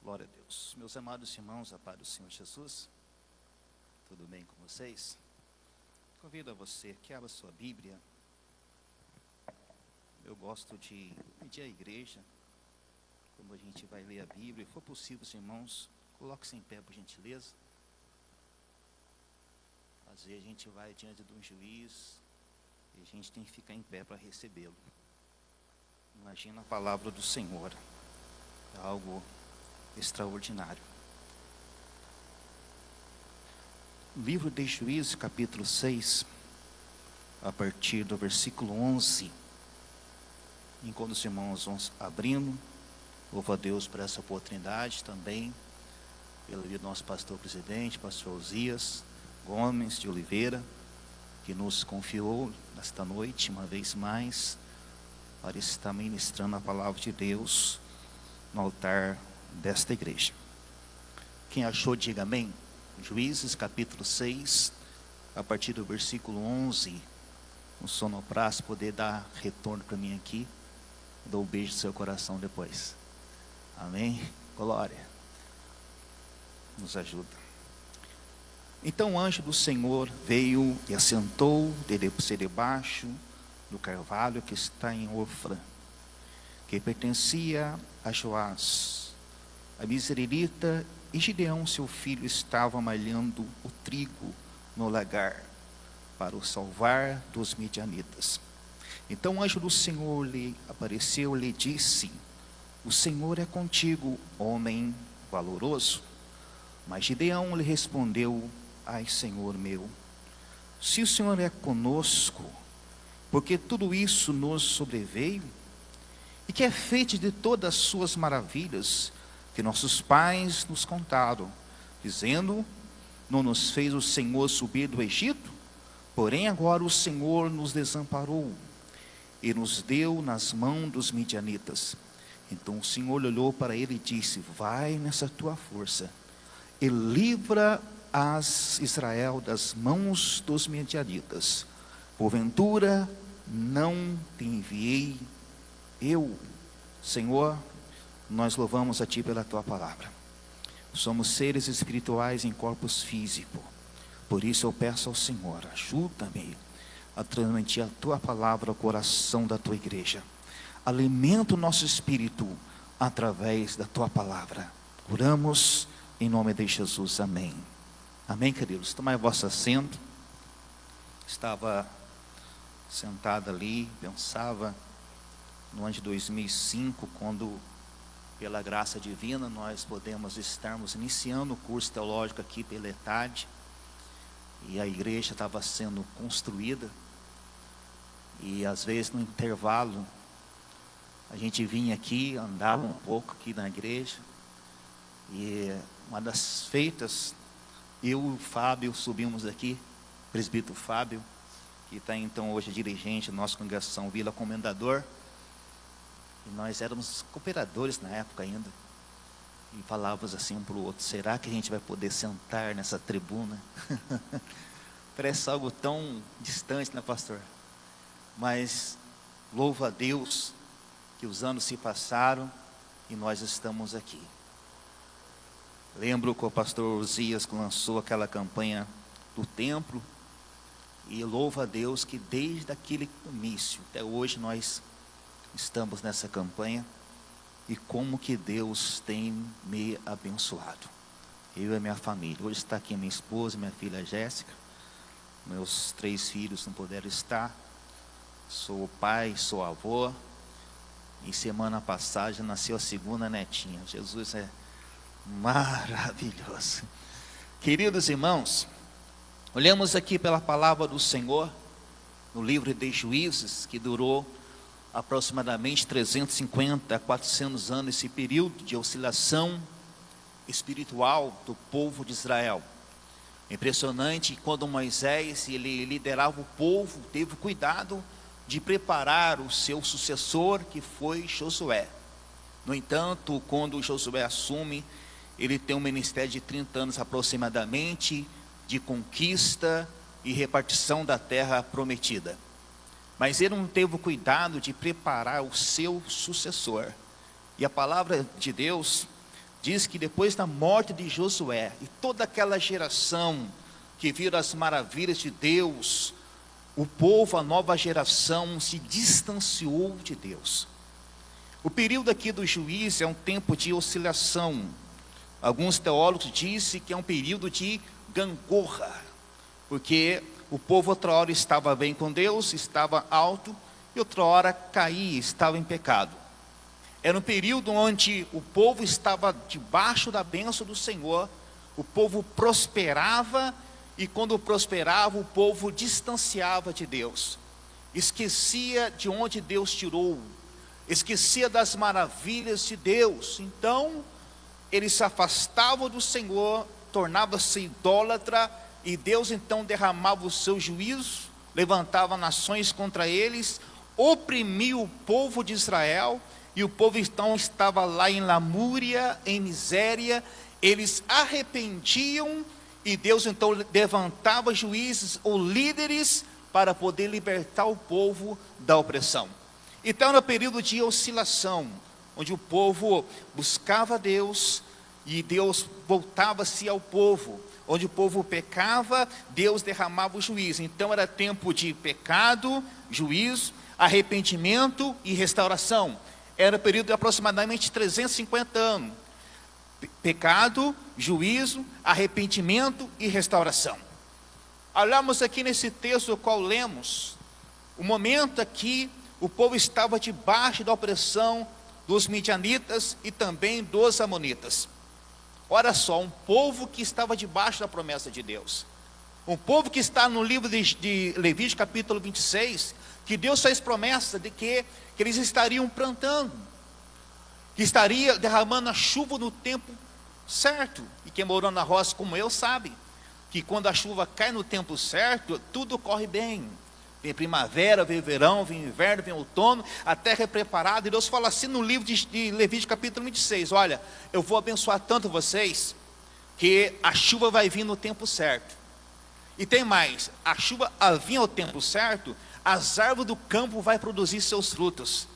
Glória a Deus. Meus amados irmãos, a paz do Senhor Jesus, tudo bem com vocês? Convido a você que abra sua Bíblia. Eu gosto de pedir à igreja, quando a gente vai ler a Bíblia, se for possível, os irmãos, coloque-se em pé, por gentileza. Às vezes a gente vai diante de um juiz e a gente tem que ficar em pé para recebê-lo. Imagina a palavra do Senhor, é algo extraordinário. Livro de Juízes, capítulo 6, a partir do versículo 11. Enquanto os irmãos vão abrindo, louvo a Deus por essa oportunidade também, pelo nosso pastor presidente, pastor Osias Gomes de Oliveira, que nos confiou nesta noite, uma vez mais, para estar ministrando a palavra de Deus no altar desta igreja. Quem achou, diga amém. Juízes capítulo 6, a partir do versículo 11. O sonoplasta poder dar retorno para mim aqui. Dou um beijo no seu coração depois. Amém? Glória. Nos ajuda. Então o anjo do Senhor veio e assentou debaixo do carvalho que está em Ofra, que pertencia a Joás, a Misraelita, e Gideão, seu filho, estava malhando o trigo no lagar, para o salvar dos midianitas. Então o anjo do Senhor lhe apareceu e lhe disse: o Senhor é contigo, homem valoroso. Mas Gideão lhe respondeu: ai, Senhor meu, se o Senhor é conosco, porque tudo isso nos sobreveio, e que é feito de todas as suas maravilhas que nossos pais nos contaram, dizendo: não nos fez o Senhor subir do Egito? Porém agora o Senhor nos desamparou e nos deu nas mãos dos midianitas. Então o Senhor olhou para ele e disse: vai nessa tua força e livra as Israel das mãos dos midianitas. Porventura não te enviei eu? Senhor, nós louvamos a Ti pela Tua palavra. Somos seres espirituais em corpos físicos. Por isso eu peço ao Senhor, ajuda-me a transmitir a Tua palavra ao coração da Tua igreja. Alimenta o nosso espírito através da Tua palavra. Oramos em nome de Jesus, amém. Amém, queridos? Tomai o vosso assento. Estava sentado ali, pensava no ano de 2005, quando, pela graça divina, nós podemos estarmos iniciando o curso teológico aqui pela ETAD, e a igreja estava sendo construída, e às vezes no intervalo, a gente vinha aqui, andava um pouco aqui na igreja, e uma das feitas, eu e o Fábio subimos aqui, presbítero Fábio, que está então hoje dirigente da nossa congregação Vila Comendador, e nós éramos cooperadores na época ainda, e falávamos assim um para o outro: será que a gente vai poder sentar nessa tribuna? Parece algo tão distante, né, pastor? Mas louvo a Deus que os anos se passaram e nós estamos aqui. Lembro que o pastor Osias lançou aquela campanha do templo, e louvo a Deus que desde aquele início até hoje nós estamos nessa campanha, e como que Deus tem me abençoado, eu e a minha família. Hoje está aqui minha esposa, minha filha Jéssica, meus 3 filhos não puderam estar, sou pai, sou avô, e semana passada já nasceu a 2ª netinha. Jesus é maravilhoso. Queridos irmãos, olhamos aqui pela palavra do Senhor, no livro de Juízes, que durou aproximadamente 350 a 400 anos, esse período de oscilação espiritual do povo de Israel. Impressionante, quando Moisés, ele liderava o povo, teve cuidado de preparar o seu sucessor, que foi Josué. No entanto, quando Josué assume, ele tem um ministério de 30 anos aproximadamente, de conquista e repartição da terra prometida. Mas ele não teve o cuidado de preparar o seu sucessor. E a palavra de Deus diz que depois da morte de Josué, e toda aquela geração que viram as maravilhas de Deus, o povo, a nova geração, se distanciou de Deus. O período aqui do juízo é um tempo de oscilação. Alguns teólogos dizem que é um período de gangorra, porque o povo outra hora estava bem com Deus, estava alto, e outra hora caía, estava em pecado. Era um período onde o povo estava debaixo da bênção do Senhor, o povo prosperava, e quando prosperava, o povo distanciava de Deus, esquecia de onde Deus tirou, esquecia das maravilhas de Deus. Então, eles se afastavam do Senhor, tornava-se idólatra, e Deus então derramava o seu juízo, levantava nações contra eles, oprimia o povo de Israel, e o povo então estava lá em lamúria, em miséria. Eles arrependiam, e Deus então levantava juízes ou líderes para poder libertar o povo da opressão. Então era um período de oscilação, onde o povo buscava Deus, e Deus voltava-se ao povo. Onde o povo pecava, Deus derramava o juízo. Então era tempo de pecado, juízo, arrependimento e restauração. Era um período de aproximadamente 350 anos. Pecado, juízo, arrependimento e restauração. Olhamos aqui nesse texto o qual lemos, o momento aqui, o povo estava debaixo da opressão dos midianitas e também dos amonitas. Olha só, um povo que estava debaixo da promessa de Deus. Um povo que está no livro de Levítico capítulo 26, que Deus fez promessa de que eles estariam plantando, que estaria derramando a chuva no tempo certo. E quem morou na roça como eu sabe, que quando a chuva cai no tempo certo, tudo corre bem. Vem primavera, vem verão, vem inverno, vem outono, a terra é preparada. E Deus fala assim no livro de Levítico capítulo 26, olha, eu vou abençoar tanto vocês, que a chuva vai vir no tempo certo. E tem mais, a chuva a vir ao tempo certo, as árvores do campo vai produzir seus frutos.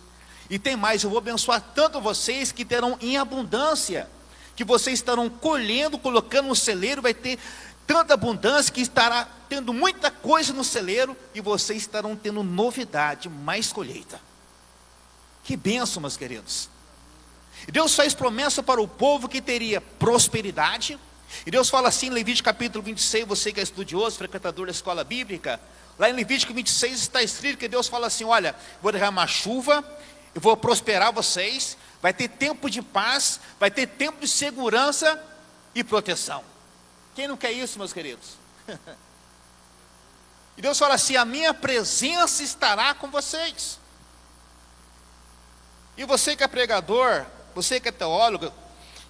E tem mais, eu vou abençoar tanto vocês que terão em abundância, que vocês estarão colhendo, colocando no celeiro, vai ter tanta abundância que estará tendo muita coisa no celeiro, e vocês estarão tendo novidade, mais colheita. Que bênção, meus queridos. E Deus faz promessa para o povo que teria prosperidade. E Deus fala assim em Levítico capítulo 26, você que é estudioso, frequentador da escola bíblica, lá em Levítico 26 está escrito que Deus fala assim, olha, vou derramar chuva, eu vou prosperar vocês, vai ter tempo de paz, vai ter tempo de segurança e proteção. Quem não quer isso, meus queridos? E Deus fala assim, a minha presença estará com vocês. E você que é pregador, você que é teólogo,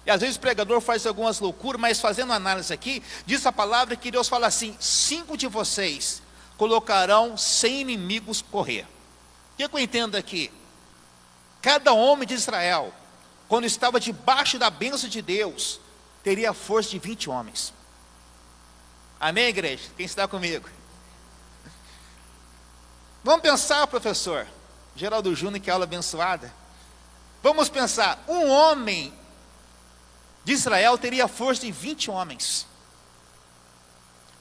e às vezes o pregador faz algumas loucuras, mas fazendo análise aqui, diz a palavra que Deus fala assim, 5 de vocês colocarão 100 inimigos correr. O que eu entendo aqui? Cada homem de Israel, quando estava debaixo da bênção de Deus, teria a força de 20 homens. Amém, igreja? Quem está comigo? Vamos pensar, professor Geraldo Júnior, que aula abençoada. Vamos pensar, um homem de Israel teria a força de 20 homens,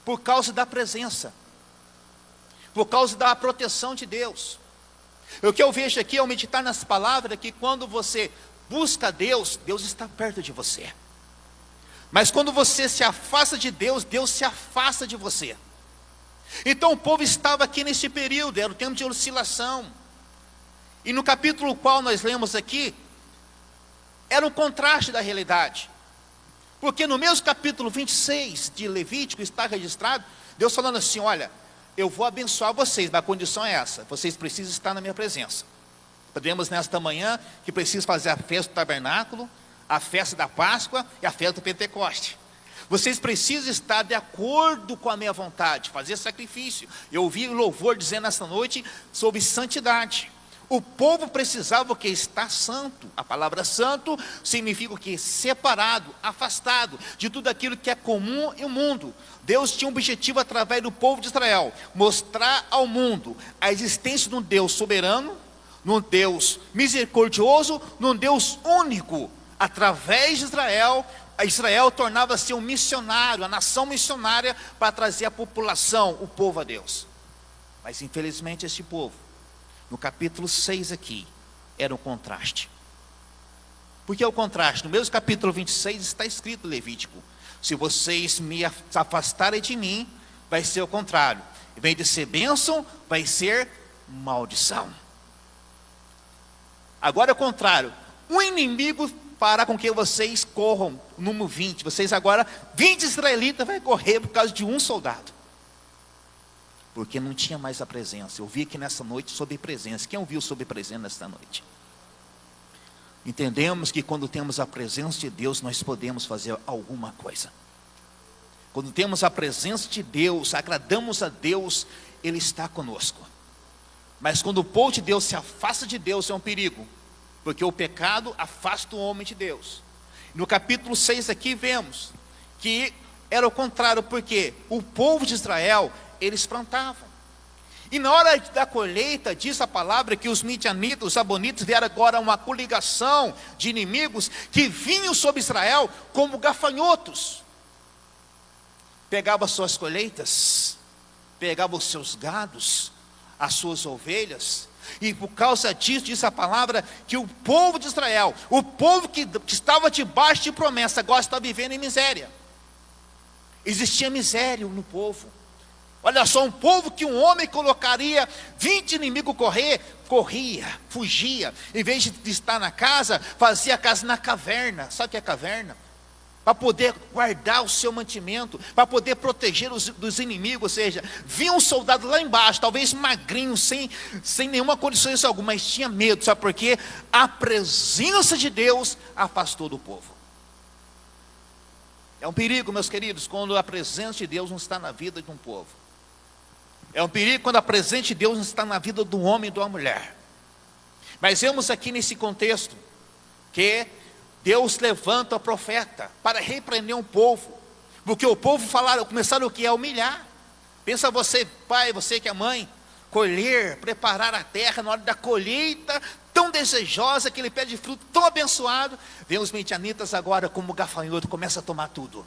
por causa da presença, por causa da proteção de Deus. O que eu vejo aqui, ao meditar nas palavras, é que quando você busca Deus, Deus está perto de você. Mas quando você se afasta de Deus, Deus se afasta de você. Então o povo estava aqui nesse período, era o tempo de oscilação. E no capítulo qual nós lemos aqui, era um contraste da realidade. Porque no mesmo capítulo 26 de Levítico está registrado, Deus falando assim, olha, eu vou abençoar vocês, mas a condição é essa, vocês precisam estar na minha presença. Podemos nesta manhã, que precisa fazer a festa do tabernáculo, a festa da Páscoa e a festa do Pentecoste. Vocês precisam estar de acordo com a minha vontade, fazer sacrifício. Eu ouvi o louvor dizendo esta noite sobre santidade. O povo precisava o que? Estar santo. A palavra santo significa o que? Separado, afastado de tudo aquilo que é comum e o mundo. Deus tinha um objetivo através do povo de Israel, mostrar ao mundo a existência de um Deus soberano, num Deus misericordioso, num Deus único, através de Israel, Israel tornava-se um missionário, a nação missionária para trazer a população, o povo a Deus. Mas infelizmente este povo, no capítulo 6 aqui, era um contraste. Por que o contraste? No mesmo capítulo 26 está escrito Levítico: se vocês me afastarem de mim, vai ser o contrário. Em vez de ser bênção, vai ser maldição. Agora é o contrário. O inimigo fará com que vocês corram, número 20. Vocês agora, 20 israelitas vai correr por causa de um soldado. Porque não tinha mais a presença. Eu vi aqui nessa noite sobre presença. Quem ouviu sobre presença nesta noite? Entendemos que quando temos a presença de Deus, nós podemos fazer alguma coisa. Quando temos a presença de Deus, agradamos a Deus, Ele está conosco. Mas quando o povo de Deus se afasta de Deus, é um perigo. Porque o pecado afasta o homem de Deus. No capítulo 6 aqui vemos que era o contrário, porque o povo de Israel, eles plantavam. E na hora da colheita, diz a palavra que os midianitas, os abonitas, vieram agora uma coligação de inimigos que vinham sobre Israel como gafanhotos. Pegavam as suas colheitas, pegavam os seus gados, as suas ovelhas, e por causa disso, diz a palavra, que o povo de Israel, o povo que estava debaixo de promessa, agora está vivendo em miséria. Existia miséria no povo. Olha só, um povo que um homem colocaria 20 inimigos corria, fugia. Em vez de estar na casa, fazia a casa na caverna. Sabe o que é caverna? Para poder guardar o seu mantimento, para poder proteger dos inimigos. Ou seja, vinha um soldado lá embaixo, talvez magrinho, sem nenhuma condição alguma, mas tinha medo. Sabe por quê? A presença de Deus afastou do povo. É um perigo, meus queridos, quando a presença de Deus não está na vida de um povo. É um perigo quando a presença de Deus não está na vida do homem e da mulher. Mas vemos aqui nesse contexto que Deus levanta o profeta para repreender um povo, porque o povo começaram o que? A humilhar. Pensa você, pai, você que é mãe, colher, preparar a terra na hora da colheita, tão desejosa, que ele pede fruto tão abençoado. Vem os midianitas agora como gafanhoto, começa a tomar tudo.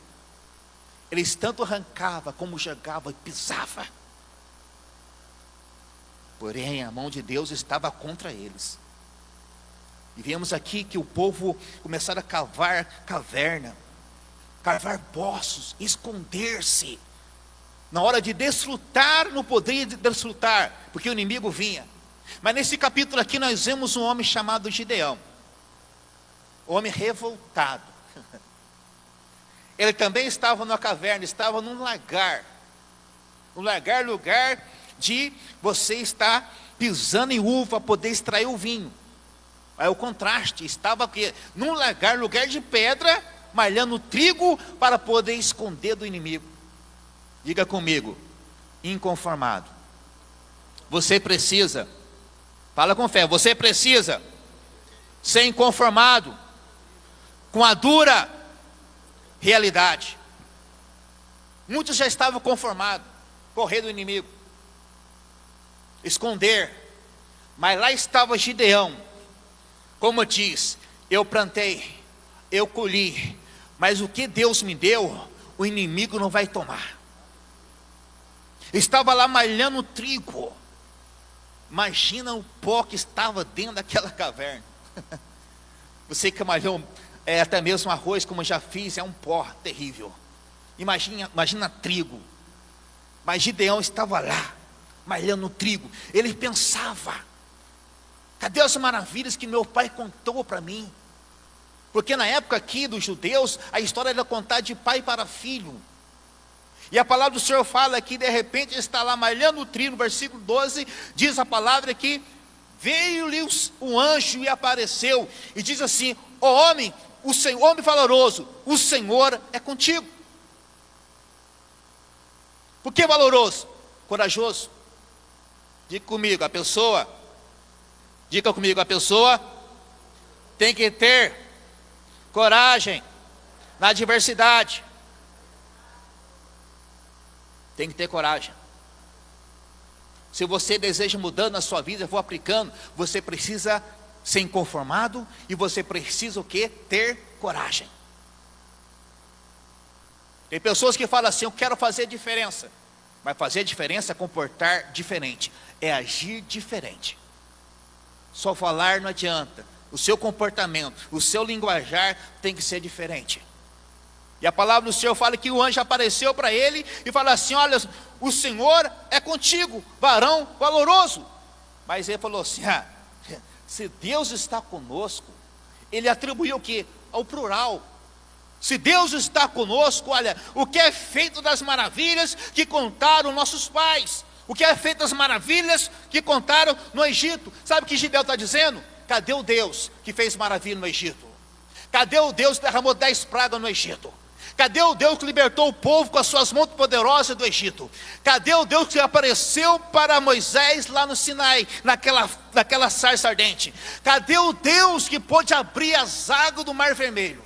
Eles tanto arrancavam como jogavam e pisavam. Porém, a mão de Deus estava contra eles. E vemos aqui que o povo começaram a cavar caverna, cavar poços, esconder-se. Na hora de desfrutar, não poderia desfrutar, porque o inimigo vinha. Mas nesse capítulo aqui nós vemos um homem chamado Gideão. Um homem revoltado. Ele também estava numa caverna, estava num lagar. Um lagar, lugar de você estar pisando em uva para poder extrair o vinho. Aí o contraste, estava aqui num lagar, lugar de pedra, malhando trigo para poder esconder do inimigo. Diga comigo, inconformado. Você precisa, fala com fé, você precisa ser inconformado com a dura realidade. Muitos já estavam conformados, correr do inimigo, esconder, mas lá estava Gideão. Como diz, eu plantei, eu colhi, mas o que Deus me deu, o inimigo não vai tomar. Estava lá malhando trigo. Imagina o pó que estava dentro daquela caverna. Você que malhou até mesmo arroz, como eu já fiz, é um pó terrível. Imagina trigo. Mas Gideão estava lá, malhando trigo. Ele pensava: cadê as maravilhas que meu pai contou para mim? Porque na época aqui dos judeus, a história era contada de pai para filho. E a palavra do Senhor fala que de repente ele está lá malhando o trigo, no versículo 12, diz a palavra que veio-lhe um anjo e apareceu, e diz assim: ó homem, o Senhor, homem valoroso, o Senhor é contigo. Por que valoroso? Corajoso. Diga comigo, a pessoa tem que ter coragem na adversidade. Tem que ter coragem. Se você deseja mudar na sua vida, eu vou aplicando, você precisa ser inconformado, e você precisa o quê? Ter coragem. Tem pessoas que falam assim: eu quero fazer diferença. Mas fazer diferença é comportar diferente, é agir diferente. Só falar não adianta. O seu comportamento, o seu linguajar tem que ser diferente. E a palavra do Senhor fala que o anjo apareceu para ele e fala assim: olha, o Senhor é contigo, varão valoroso. Mas ele falou assim: se Deus está conosco, ele atribuiu o quê? Ao plural. Se Deus está conosco, olha, o que é feito das maravilhas que contaram nossos pais, o que é feito das maravilhas que contaram no Egito. Sabe o que Gideão está dizendo? Cadê o Deus que fez maravilha no Egito? Cadê o Deus que derramou 10 pragas no Egito? Cadê o Deus que libertou o povo com as suas mãos poderosas do Egito? Cadê o Deus que apareceu para Moisés lá no Sinai, naquela sarça ardente? Cadê o Deus que pôde abrir as águas do Mar Vermelho?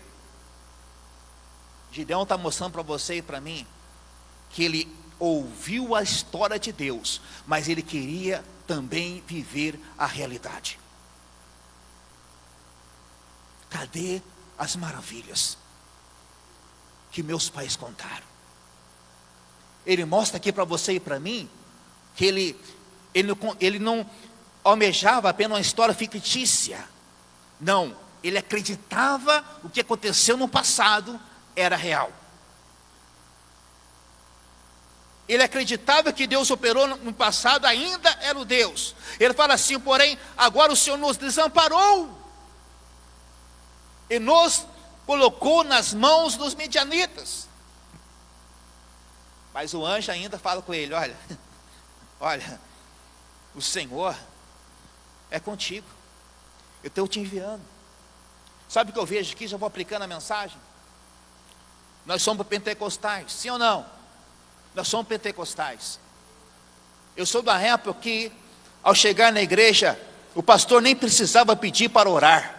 Gideão está mostrando para você e para mim que ele ouviu a história de Deus, mas ele queria também viver a realidade. Cadê as maravilhas que meus pais contaram? Ele mostra aqui para você e para mim que ele não almejava apenas uma história fictícia. Não, ele acreditava o que aconteceu no passado era real. Ele acreditava que Deus operou no passado, ainda era o Deus. Ele fala assim: porém, agora o Senhor nos desamparou e nos colocou nas mãos dos midianitas. Mas o anjo ainda fala com ele: olha, o Senhor é contigo, eu estou te enviando. Sabe o que eu vejo aqui? Já vou aplicando a mensagem. Nós somos pentecostais, sim ou não? Nós somos pentecostais. Eu sou da época que, ao chegar na igreja, o pastor nem precisava pedir para orar.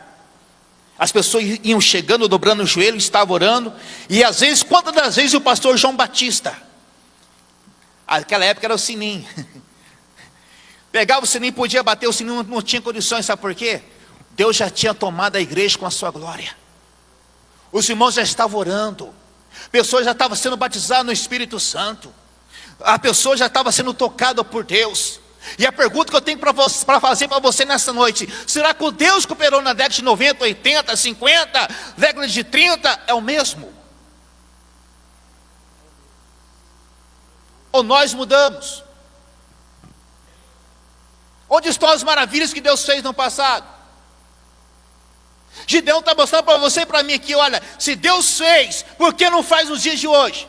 As pessoas iam chegando, dobrando o joelho, estavam orando. E às vezes, quantas das vezes o pastor João Batista, naquela época era o sininho, pegava o sininho, podia bater o sininho, não tinha condições. Sabe por quê? Deus já tinha tomado a igreja com a sua glória. Os irmãos já estavam orando. Pessoas já estavam sendo batizadas no Espírito Santo. A pessoa já estava sendo tocada por Deus. E a pergunta que eu tenho para fazer para você nessa noite: será que o Deus que operou na década de 90, 80, 50, década de 30 é o mesmo? Ou nós mudamos? Onde estão as maravilhas que Deus fez no passado? Gideão está mostrando para você e para mim aqui: olha, se Deus fez, por que não faz nos dias de hoje?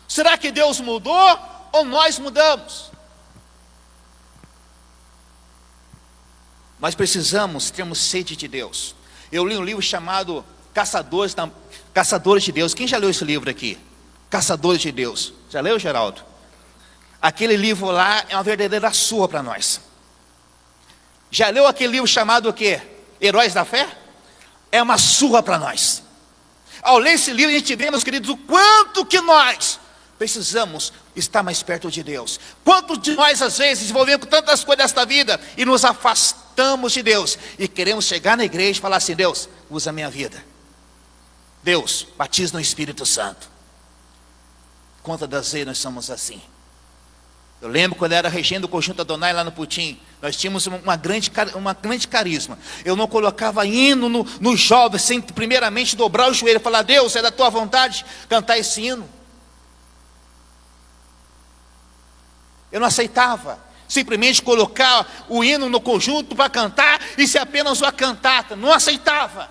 Será que Deus mudou ou nós mudamos? Nós precisamos termos sede de Deus. Eu li um livro chamado Caçadores de Deus. Quem já leu esse livro aqui? Caçadores de Deus. Já leu, Geraldo? Aquele livro lá é uma verdadeira surra para nós. Já leu aquele livro chamado o quê? Heróis da Fé? É uma surra para nós. Ao ler esse livro, a gente vê, meus queridos, o quanto que nós precisamos estar mais perto de Deus. Quantos de nós, às vezes, envolvemos com tantas coisas desta vida e nos afastamos de Deus e queremos chegar na igreja e falar assim: Deus, usa a minha vida. Deus, batiza no Espírito Santo. Quantas das vezes nós somos assim? Eu lembro quando eu era regendo o Conjunto Adonai lá no Putim, nós tínhamos uma grande carisma. Eu não colocava hino no jovem sem primeiramente dobrar o joelho e falar: Deus, é da tua vontade cantar esse hino. Eu não aceitava simplesmente colocar o hino no conjunto para cantar e ser apenas uma cantata. Não aceitava.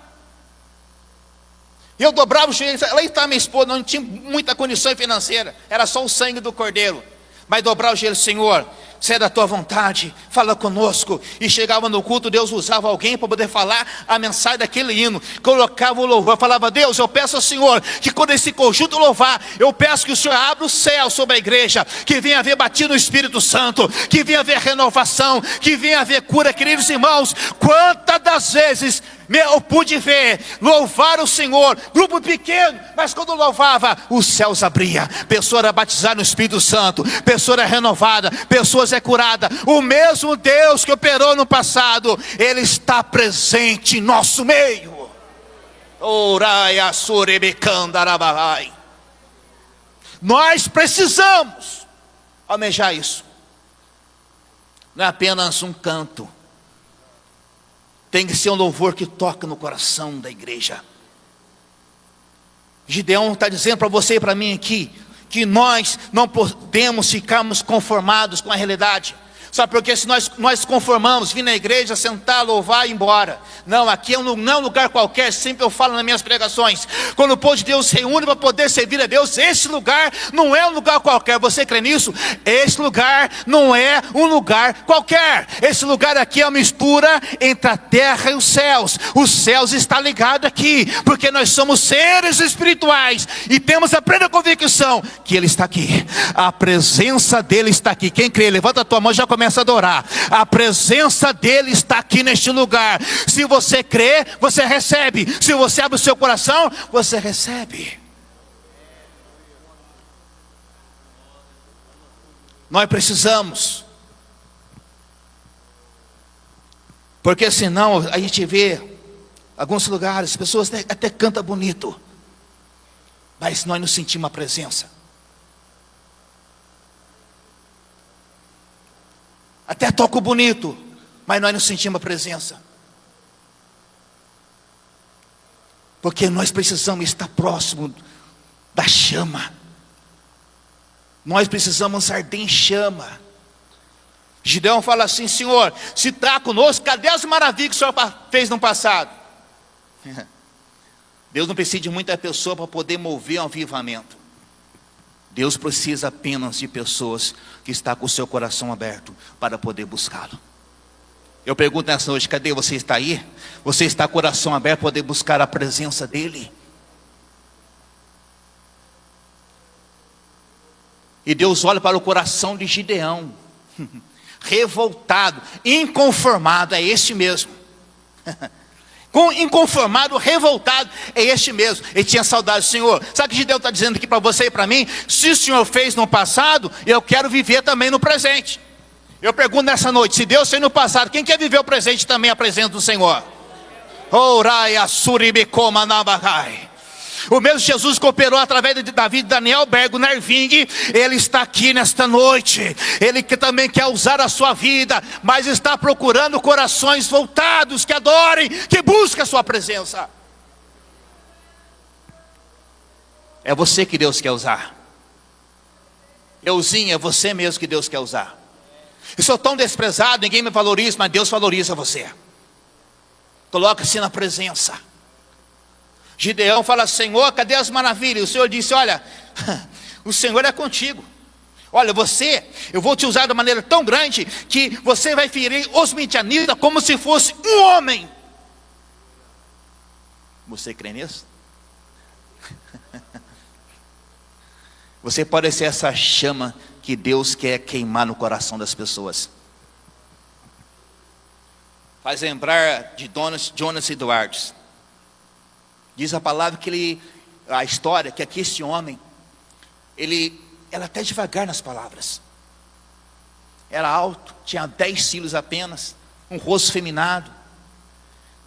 Eu dobrava o joelho. Lá está minha esposa, não tinha muita condição financeira, era só o sangue do cordeiro. Mas dobrar o joelho: Senhor, se é da tua vontade, fala conosco. E chegava no culto, Deus usava alguém para poder falar a mensagem daquele hino. Colocava o louvor, falava: Deus, eu peço ao Senhor que quando esse conjunto louvar, eu peço que o Senhor abra o céu sobre a igreja, que venha haver batido no Espírito Santo, que venha haver renovação, que venha haver cura. Queridos irmãos, quantas das vezes eu pude ver, louvar o Senhor, grupo pequeno, mas quando louvava, os céus abriam, pessoa era batizada no Espírito Santo, pessoa era renovada, pessoas é curada. O mesmo Deus que operou no passado, Ele está presente em nosso meio. Nós precisamos almejar isso. Não é apenas um canto. Tem que ser um louvor que toca no coração da igreja. Gideão está dizendo para você e para mim aqui, que nós não podemos ficarmos conformados com a realidade. Sabe por quê? Se nós conformamos, vir na igreja, sentar, louvar e ir embora. Não, aqui não é um lugar qualquer, sempre eu falo nas minhas pregações. Quando o povo de Deus se reúne para poder servir a Deus, esse lugar não é um lugar qualquer. Você crê nisso? Esse lugar não é um lugar qualquer. Esse lugar aqui é uma mistura entre a terra e os céus. Os céus está ligado aqui, porque nós somos seres espirituais e temos a plena convicção que Ele está aqui. A presença dEle está aqui. Quem crê, levanta a tua mão e já começa a adorar. A presença dEle está aqui neste lugar. Se você crê, você recebe. Se você abre o seu coração, você recebe. Nós precisamos, porque senão a gente vê alguns lugares, as pessoas até cantam bonito, mas nós não sentimos a presença. Até toco bonito, mas nós não sentimos a presença. Porque nós precisamos estar próximo da chama. Nós precisamos arder em chama. Gideão fala assim: Senhor, se está conosco, cadê as maravilhas que o Senhor fez no passado? Deus não precisa de muita pessoa para poder mover um avivamento. Deus precisa apenas de pessoas que estão com o seu coração aberto para poder buscá-lo. Eu pergunto nessa noite: cadê você? Está aí? Você está com o coração aberto para poder buscar a presença dEle? E Deus olha para o coração de Gideão, revoltado, inconformado, é este mesmo. Inconformado, revoltado, é este mesmo. Ele tinha saudade do Senhor. Sabe o que Gideão está dizendo aqui para você e para mim? Se o Senhor fez no passado, eu quero viver também no presente. Eu pergunto nessa noite: se Deus fez no passado, quem quer viver o presente também, a presença do Senhor? O mesmo Jesus que operou através de Davi, Daniel, Bergo, Nerving, Ele está aqui nesta noite. Ele que também quer usar a sua vida, mas está procurando corações voltados, que adorem, que busquem a sua presença. É você que Deus quer usar. Euzinho, é você mesmo que Deus quer usar. Eu sou tão desprezado, ninguém me valoriza, mas Deus valoriza você. Coloca-se na presença. Gideão fala: Senhor, cadê as maravilhas? O Senhor disse: olha, o Senhor é contigo. Olha, eu vou te usar de maneira tão grande que você vai ferir os midianitas como se fosse um homem. Você crê nisso? Você pode ser essa chama que Deus quer queimar no coração das pessoas. Faz lembrar de Jonas Edwards. Diz a palavra que a história, que aqui este homem, ele era até devagar nas palavras. Era alto, tinha 10 quilos apenas, um rosto feminado.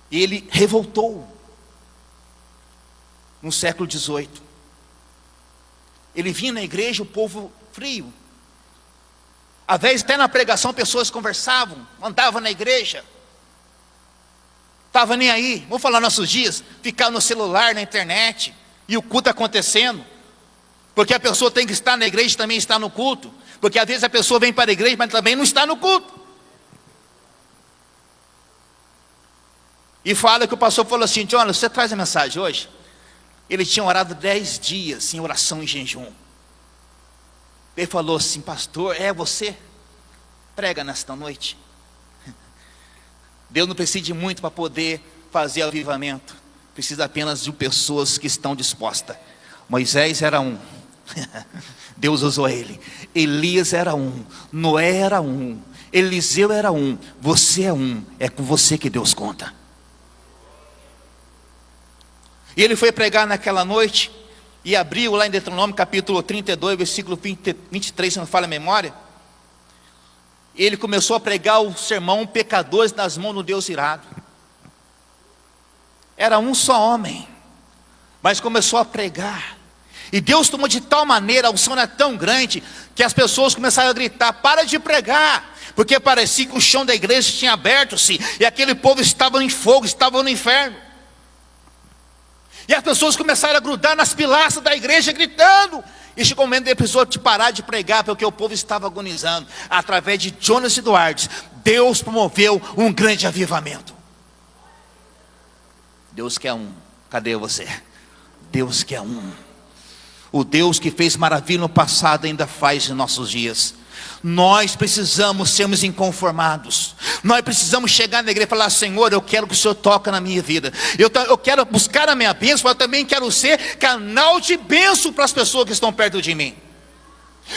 E ele revoltou no século 18. Ele vinha na igreja, o povo frio. Às vezes até na pregação pessoas conversavam, andavam na igreja. Estava nem aí, vamos falar nossos dias, ficar no celular, na internet, e o culto acontecendo, porque a pessoa tem que estar na igreja e também estar no culto, porque às vezes a pessoa vem para a igreja, mas também não está no culto. E fala que o pastor falou assim: John, você traz a mensagem hoje? Ele tinha orado 10 dias em oração e jejum. Ele falou assim: pastor, é você? Prega nesta noite. Deus não precisa de muito para poder fazer avivamento. Precisa apenas de pessoas que estão dispostas. Moisés era um. Deus usou ele. Elias era um. Noé era um. Eliseu era um. Você é um. É com você que Deus conta. E ele foi pregar naquela noite. E abriu lá em Deuteronômio capítulo 32, versículo 23, se não falha a memória. Ele começou a pregar o sermão pecadores nas mãos do Deus irado. Era um só homem, mas começou a pregar. E Deus tomou de tal maneira, a unção era tão grande, que as pessoas começaram a gritar: para de pregar, porque parecia que o chão da igreja tinha aberto-se, e aquele povo estava em fogo, estava no inferno. E as pessoas começaram a grudar nas pilastras da igreja, gritando. E chegou o momento de pessoa de parar de pregar, porque o povo estava agonizando. Através de Jonas Eduardes, Deus promoveu um grande avivamento. Deus quer um. Cadê você? Deus quer um. O Deus que fez maravilha no passado ainda faz em nossos dias. Nós precisamos sermos inconformados. Nós precisamos chegar na igreja e falar: Senhor, eu quero que o Senhor toque na minha vida. Eu quero buscar a minha bênção, mas eu também quero ser canal de bênção para as pessoas que estão perto de mim.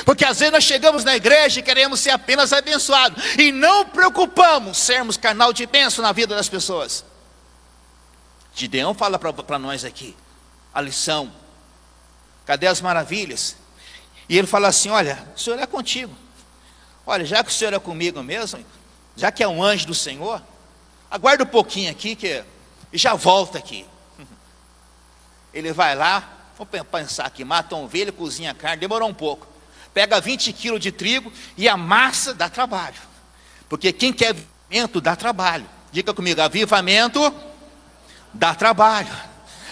Porque às vezes nós chegamos na igreja e queremos ser apenas abençoados, e não preocupamos sermos canal de bênção na vida das pessoas. Gideão fala para nós aqui a lição. Cadê as maravilhas? E ele fala assim: olha, o Senhor é contigo. Olha, já que o Senhor é comigo mesmo, já que é um anjo do Senhor, aguarda um pouquinho aqui e já volta aqui. Ele vai lá, vamos pensar aqui, mata uma ovelha, cozinha a carne, demorou um pouco. Pega 20 quilos de trigo e amassa, dá trabalho. Porque quem quer avivamento dá trabalho. Diga comigo: avivamento dá trabalho.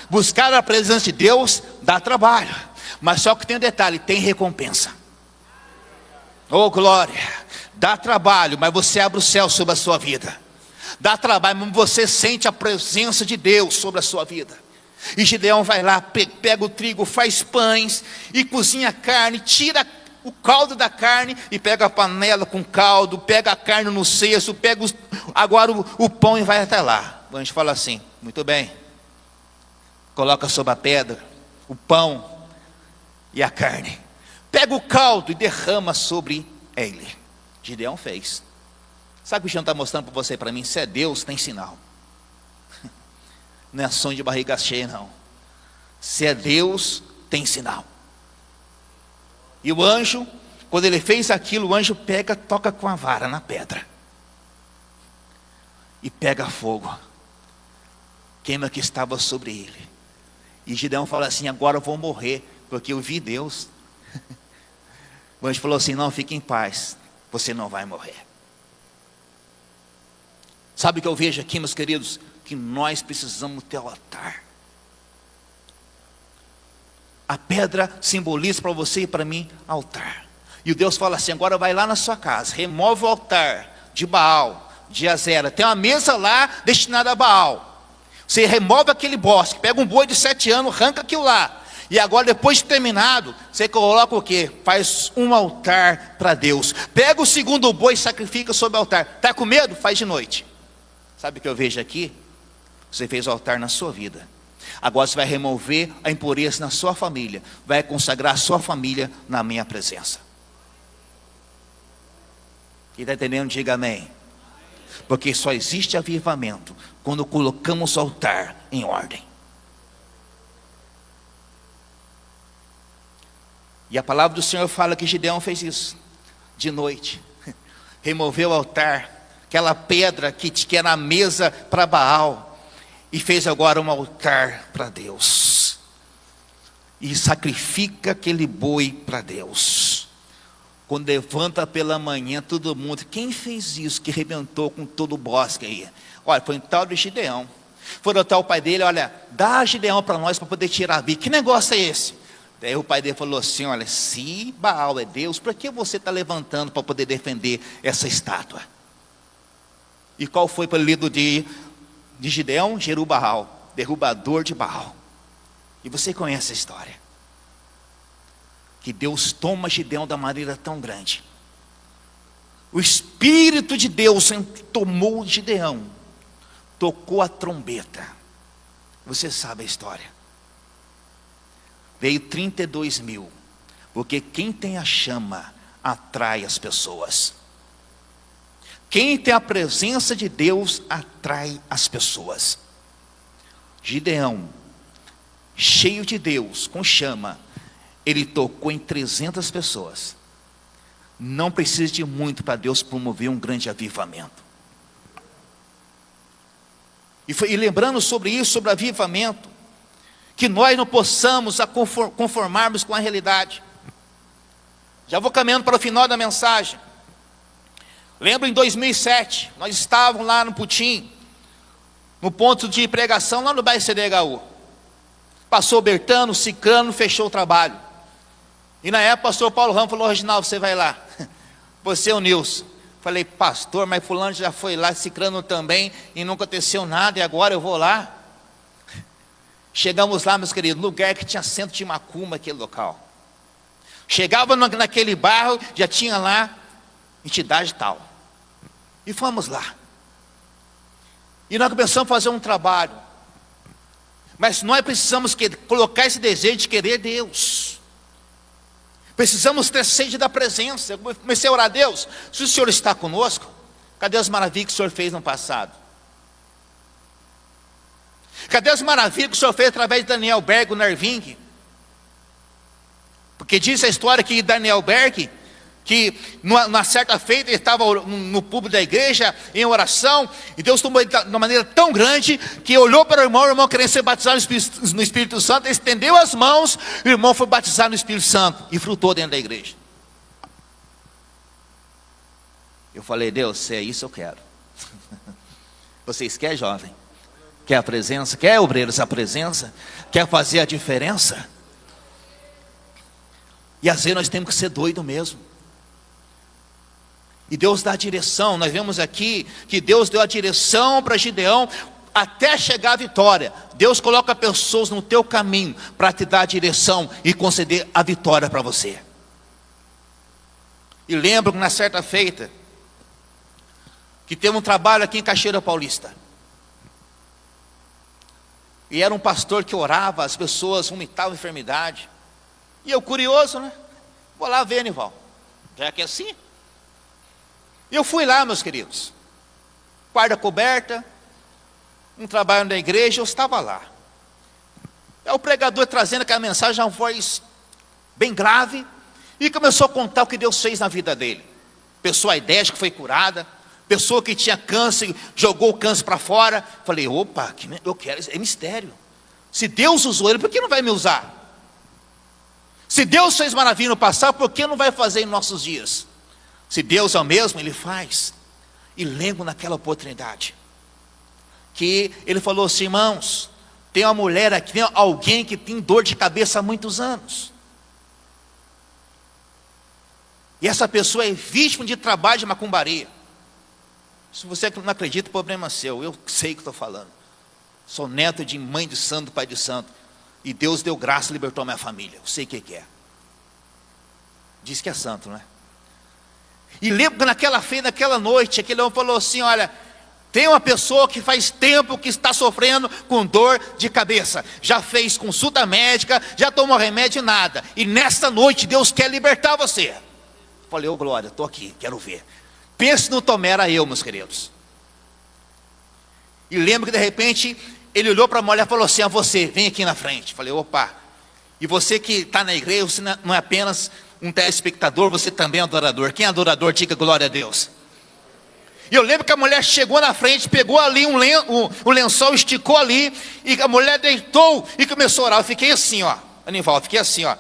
Buscar a presença de Deus dá trabalho. Mas só que tem um detalhe: tem recompensa. Oh glória! Dá trabalho, mas você abre o céu sobre a sua vida. Dá trabalho, mas você sente a presença de Deus sobre a sua vida. E Gideão vai lá, pega o trigo, faz pães e cozinha a carne, tira o caldo da carne e pega a panela com caldo, pega a carne no cesto, pega agora o pão e vai até lá. A gente fala assim: muito bem, coloca sobre a pedra o pão e a carne, pega o caldo e derrama sobre ele. Gideão fez. Sabe o que o Jean está mostrando para você e para mim? Se é Deus, tem sinal. Não é sonho de barriga cheia, não. Se é Deus, tem sinal. E o anjo, quando ele fez aquilo, o anjo pega, toca com a vara na pedra e pega fogo, queima que estava sobre ele. E Gideão fala assim: agora eu vou morrer, porque eu vi Deus. O anjo falou assim: não, fique em paz, você não vai morrer. Sabe o que eu vejo aqui, meus queridos? Que nós precisamos ter o altar. A pedra simboliza para você e para mim altar. E o Deus fala assim: agora vai lá na sua casa, remove o altar de Baal, de Azera. Tem uma mesa lá destinada a Baal. Você remove aquele bosque, pega um boi de 7 anos, arranca aquilo lá. E agora, depois de terminado, você coloca o quê? Faz um altar para Deus. Pega o segundo boi e sacrifica sobre o altar. Está com medo? Faz de noite. Sabe o que eu vejo aqui? Você fez o altar na sua vida. Agora você vai remover a impureza na sua família. Vai consagrar a sua família na minha presença. Quem está entendendo, diga amém. Porque só existe avivamento quando colocamos o altar em ordem. E a palavra do Senhor fala que Gideão fez isso, de noite. Removeu o altar, aquela pedra que era a mesa para Baal, e fez agora um altar para Deus. E sacrifica aquele boi para Deus. Quando levanta pela manhã, todo mundo: quem fez isso que arrebentou com todo o bosque aí? Olha, foi um tal de Gideão. Foram até o pai dele: olha, dá Gideão para nós para poder tirar a vida. Que negócio é esse? Daí o pai dele falou assim: olha, se Baal é Deus, por que você está levantando para poder defender essa estátua? E qual foi o apelido de Gideão? Jerubbaal, derrubador de Baal. E você conhece a história, que Deus toma Gideão da maneira tão grande. O Espírito de Deus tomou Gideão, tocou a trombeta. Você sabe a história. Veio 32 mil, porque quem tem a chama atrai as pessoas. Quem tem a presença de Deus atrai as pessoas. Gideão, cheio de Deus, com chama, ele tocou em 300 pessoas. Não precisa de muito para Deus promover um grande avivamento. E lembrando sobre isso, sobre avivamento, que nós não possamos conformarmos com a realidade. Já vou caminhando para o final da mensagem. Lembro em 2007, nós estávamos lá no Putim, no ponto de pregação, lá no bairro CDHU. Passou Bertano, Cicrano, fechou o trabalho. E na época o pastor Paulo Ramos falou: Reginaldo, você vai lá. Você é o Nilson. Falei: pastor, mas fulano já foi lá, Cicrano também, e não aconteceu nada, e agora eu vou lá. Chegamos lá, meus queridos, lugar que tinha centro de macumba, aquele local. Chegava naquele bairro, já tinha lá entidade tal. E fomos lá. E nós começamos a fazer um trabalho. Mas nós precisamos colocar esse desejo de querer Deus. Precisamos ter sede da presença. Eu comecei a orar a Deus: se o Senhor está conosco, cadê as maravilhas que o Senhor fez no passado? Cadê as maravilhas que o Senhor fez através de Daniel Berg, o Narving? Porque diz a história que Daniel Berg, que numa certa feita ele estava no púlpito da igreja em oração, e Deus tomou ele de uma maneira tão grande que olhou para o irmão querendo ser batizado no Espírito Santo, ele estendeu as mãos, o irmão foi batizado no Espírito Santo e frutou dentro da igreja. Eu falei: Deus, se é isso eu quero. Vocês querem, jovem? Quer a presença? Quer, obreiros, a presença? Quer fazer a diferença? E às vezes nós temos que ser doido mesmo. E Deus dá a direção. Nós vemos aqui que Deus deu a direção para Gideão até chegar à vitória. Deus coloca pessoas no teu caminho para te dar a direção e conceder a vitória para você. E lembro que na certa feita, que teve um trabalho aqui em Cachoeira Paulista. E era um pastor que orava, as pessoas vomitavam enfermidade. E eu, curioso, né? Vou lá ver, Nival. Já que é assim. E eu fui lá, meus queridos. Guarda coberta, um trabalho na igreja, eu estava lá. É o pregador trazendo aquela mensagem, uma voz bem grave, e começou a contar o que Deus fez na vida dele. Pessoa aidética que foi curada, pessoa que tinha câncer, jogou o câncer para fora. Falei: opa, eu quero, é mistério. Se Deus usou ele, por que não vai me usar? Se Deus fez maravilha no passado, por que não vai fazer em nossos dias? Se Deus é o mesmo, Ele faz. E lembro naquela oportunidade que ele falou assim: irmãos, tem uma mulher aqui, tem alguém que tem dor de cabeça há muitos anos. E essa pessoa é vítima de trabalho de macumbaria. Se você não acredita, o problema é seu. Eu sei o que estou falando. Sou neto de mãe de santo, pai de santo. E Deus deu graça e libertou a minha família. Eu sei o que é. Diz que é santo, não é? E lembro que naquela feira, naquela noite, aquele homem falou assim: olha, tem uma pessoa que faz tempo que está sofrendo com dor de cabeça. Já fez consulta médica, já tomou remédio, nada. E nesta noite Deus quer libertar você. Falei: ô glória, estou aqui, quero ver. Pense no Tomé, era eu, meus queridos. E lembro que de repente ele olhou para a mulher e falou assim: a você, vem aqui na frente. Falei: opa, e você que está na igreja, você não é apenas um telespectador, você também é adorador. Quem é adorador, diga glória a Deus. E eu lembro que a mulher chegou na frente, pegou ali um lençol, esticou ali, e a mulher deitou e começou a orar. Eu fiquei assim, ó, Anivaldo, fiquei assim, ó.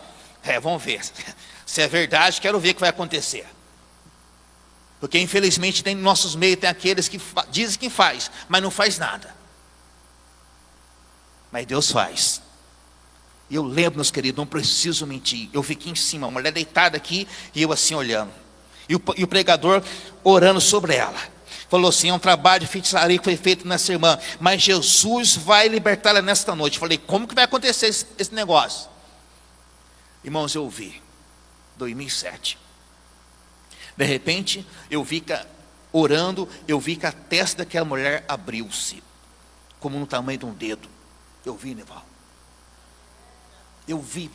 Vamos ver, se é verdade, quero ver o que vai acontecer. Porque infelizmente tem, em nossos meios tem aqueles que dizem que faz, mas não faz nada. Mas Deus faz. E eu lembro, meus queridos, não preciso mentir. Eu fiquei em cima, a mulher deitada aqui, e eu assim olhando. E o pregador orando sobre ela. Falou assim: é um trabalho de feitiçaria que foi feito nessa irmã, mas Jesus vai libertá-la nesta noite. Falei: como que vai acontecer esse negócio? Irmãos, eu vi, 2007. De repente, eu vi que, orando, eu vi que a testa daquela mulher abriu-se, como no tamanho de um dedo. Eu vi, Neval. Eu vi,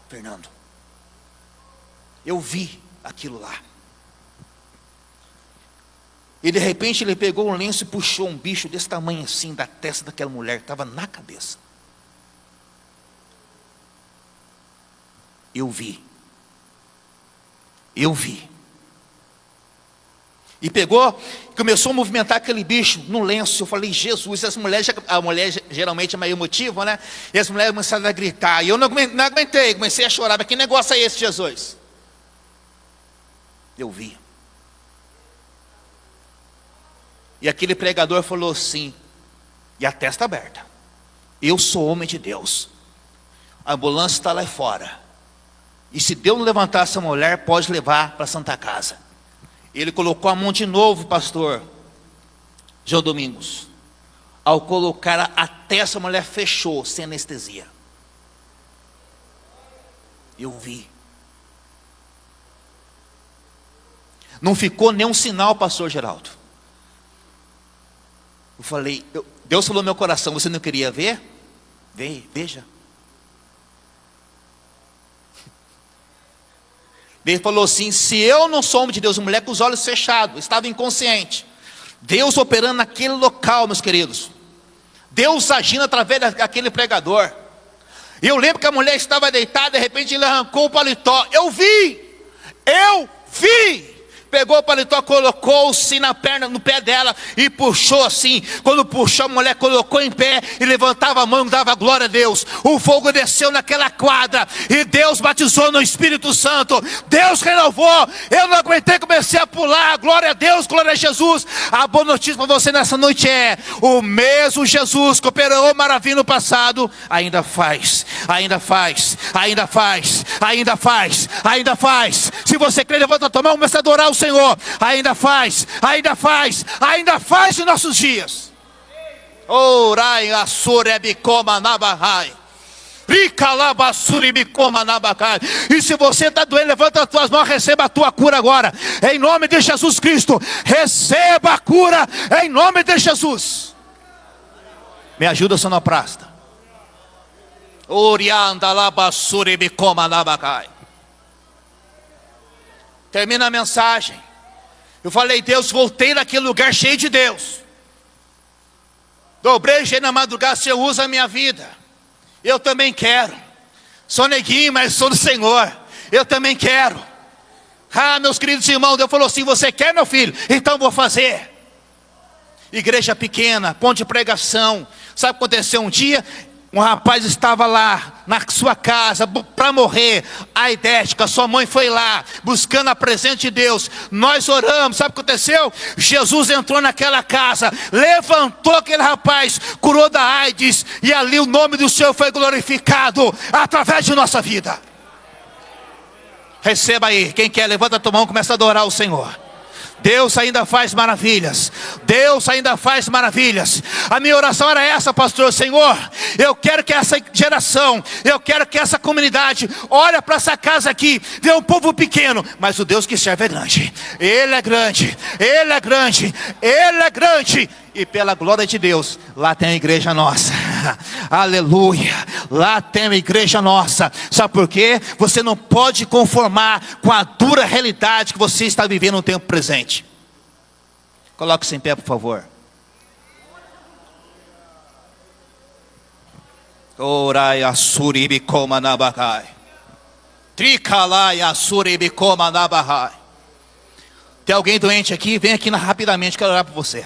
Fernando. Eu vi aquilo lá. E de repente ele pegou um lenço e puxou um bicho desse tamanho assim da testa daquela mulher, que estava na cabeça. Eu vi. Eu vi. E pegou, começou a movimentar aquele bicho no lenço. Eu falei, Jesus, a mulher geralmente é meio emotiva, né? E as mulheres começaram a gritar. E eu não aguentei, comecei a chorar. Mas que negócio é esse, Jesus? Eu vi. E aquele pregador falou assim, e a testa aberta: eu sou homem de Deus. A ambulância está lá fora. E se Deus não levantar essa mulher, pode levar para a Santa Casa. Ele colocou a mão de novo, pastor João Domingos. Ao colocar, até essa mulher fechou, sem anestesia. Eu vi. Não ficou nenhum sinal, pastor Geraldo. Eu falei, Deus falou no meu coração, você não queria ver? Veja. Ele falou assim, se eu não sou homem de Deus, uma mulher com os olhos fechados, estava inconsciente. Deus operando naquele local, meus queridos. Deus agindo através daquele pregador. E eu lembro que a mulher estava deitada, de repente ele arrancou o paletó. Eu vi. Pegou o paletó, colocou-se no pé dela e puxou assim. Quando puxou, a mulher colocou em pé e levantava a mão e dava glória a Deus. O fogo desceu naquela quadra e Deus batizou no Espírito Santo. Deus renovou. Eu não aguentei, comecei a pular. Glória a Deus, glória a Jesus. A boa notícia para você nessa noite é: o mesmo Jesus que operou maravilha no passado, ainda faz. Se você crê, levanta a tua mão, começa a adorar o Senhor. Ainda faz em nossos dias. Orai assurebicoma nabahai. E se você está doendo, levanta as tuas mãos, receba a tua cura agora. Em nome de Jesus Cristo, receba a cura em nome de Jesus. Me ajuda, sonoplasta. Orianda labasuribicoma nabahai. Termina a mensagem. Eu falei, Deus, voltei naquele lugar cheio de Deus. Dobrei jeito na madrugada, Senhor, usa a minha vida. Eu também quero. Sou neguinho, mas sou do Senhor. Eu também quero. Meus queridos irmãos, Deus falou assim, você quer, meu filho? Então vou fazer. Igreja pequena, ponto de pregação. Sabe o que aconteceu um dia? Um rapaz estava lá na sua casa para morrer, aidética. Sua mãe foi lá buscando a presença de Deus. Nós oramos, sabe o que aconteceu? Jesus entrou naquela casa, levantou aquele rapaz, curou da AIDS, e ali o nome do Senhor foi glorificado através de nossa vida. Receba aí, quem quer, levanta a tua mão, começa a adorar o Senhor. Deus ainda faz maravilhas. A minha oração era essa, pastor. Senhor, eu quero que essa geração, eu quero que essa comunidade olhe para essa casa aqui, vê um povo pequeno, mas o Deus que serve é grande. Ele é grande. E pela glória de Deus, lá tem a igreja nossa. Aleluia. Lá tem a igreja nossa. Sabe por quê? Você não pode conformar com a dura realidade que você está vivendo no tempo presente. Coloque-se em pé, por favor. Orai asuribicoma nabakai. Tricalai asuribicoma nabakai. Tem alguém doente aqui? Vem aqui rapidamente, quero orar por você.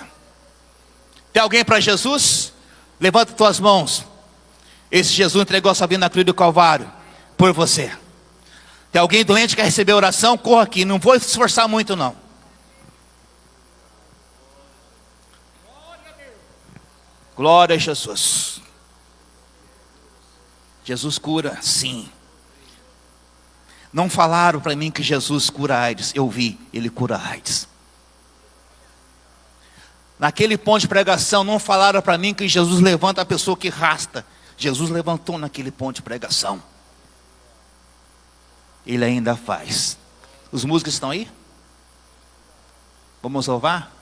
Tem alguém para Jesus? Levanta as tuas mãos. Esse Jesus entregou a sua vida na cruz do Calvário por você. Tem alguém doente que quer receber oração? Corra aqui, não vou esforçar muito não. Glória a Jesus. Jesus cura, sim. Não falaram para mim que Jesus cura AIDS. Eu vi, Ele cura AIDS. Naquele ponto de pregação, não falaram para mim que Jesus levanta a pessoa que rasta. Jesus levantou naquele ponto de pregação. Ele ainda faz. Os músicos estão aí? Vamos louvar?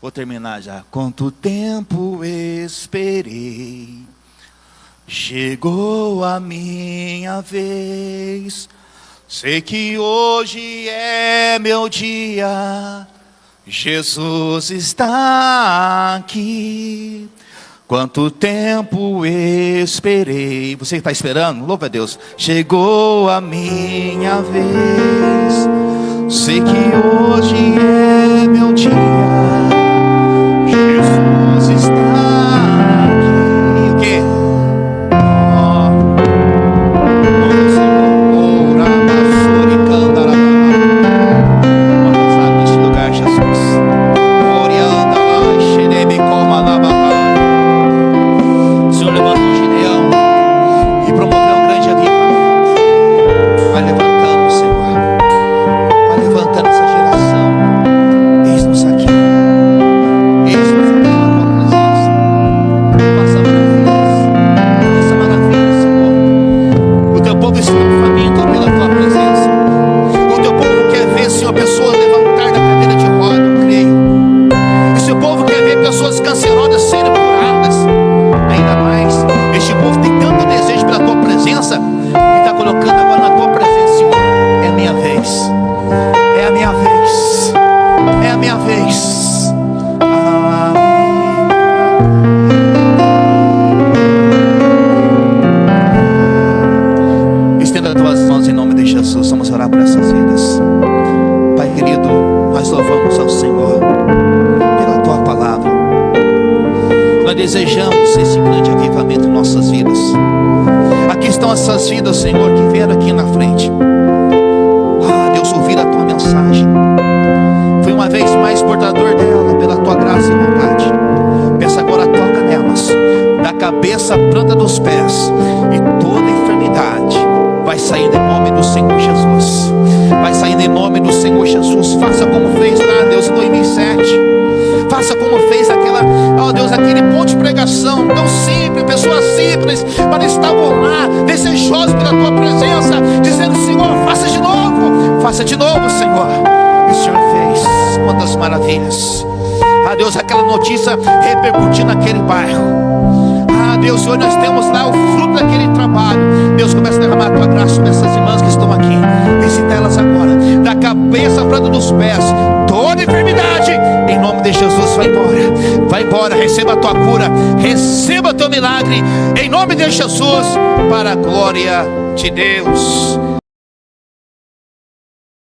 Vou terminar já. Quanto tempo esperei, chegou a minha vez. Sei que hoje é meu dia. Jesus está aqui. Quanto tempo esperei. Você está esperando? Louva a Deus. Chegou a minha vez. Sei que hoje é meu dia. Jesus está aqui. O quê? Neste lugar, Jesus. O Senhor levantou Gideão e promoveu um grande avivamento. Vai levantando, Senhor. Vai levantando essa geração. Eis-nos aqui. Eis-nos aqui na tua presença. Faça maravilhas. Faça maravilhas, Senhor. O teu povo está faminto pela tua presença. O teu povo quer ver, Senhor, pessoas levantar da cadeira de roda, eu creio. O seu povo quer ver pessoas cancerosas serem curadas. Ainda mais, este povo tem tanto desejo pela tua presença que está colocando agora na tua presença, Senhor. É a minha vez. É a minha vez. É a minha vez. Estenda as tuas mãos em nome de Jesus. Vamos orar por essas vidas. Pai querido, nós louvamos ao Senhor pela tua palavra. Nós desejamos esse grande avivamento em nossas vidas. Aqui estão essas vidas, Senhor, que vieram aqui na frente. Deus, ouvir a tua mensagem. Foi uma vez mais portador dela pela tua graça e bondade. Peço agora, toca nelas, da cabeça à planta dos pés, e toda enfermidade vai saindo em nome do Senhor Jesus. Vai saindo em nome do Senhor Jesus. Faça como fez lá, Deus, em 2007. Faça como fez aquela, ó Deus, aquele ponto de pregação tão simples, pessoas simples, mas estavam lá, desejosos pela tua presença, dizendo: Senhor, faça de novo, Senhor. E o Senhor fez, quantas maravilhas. Deus, aquela notícia repercutindo naquele bairro. Deus, Senhor, nós temos lá o fruto daquele trabalho. Deus, começa a derramar a tua graça sobre essas irmãs que estão aqui. Visita elas agora, da cabeça à planta dos pés. Toda enfermidade, em nome de Jesus, vai embora. Vai embora, receba a tua cura, receba o teu milagre, em nome de Jesus, para a glória de Deus.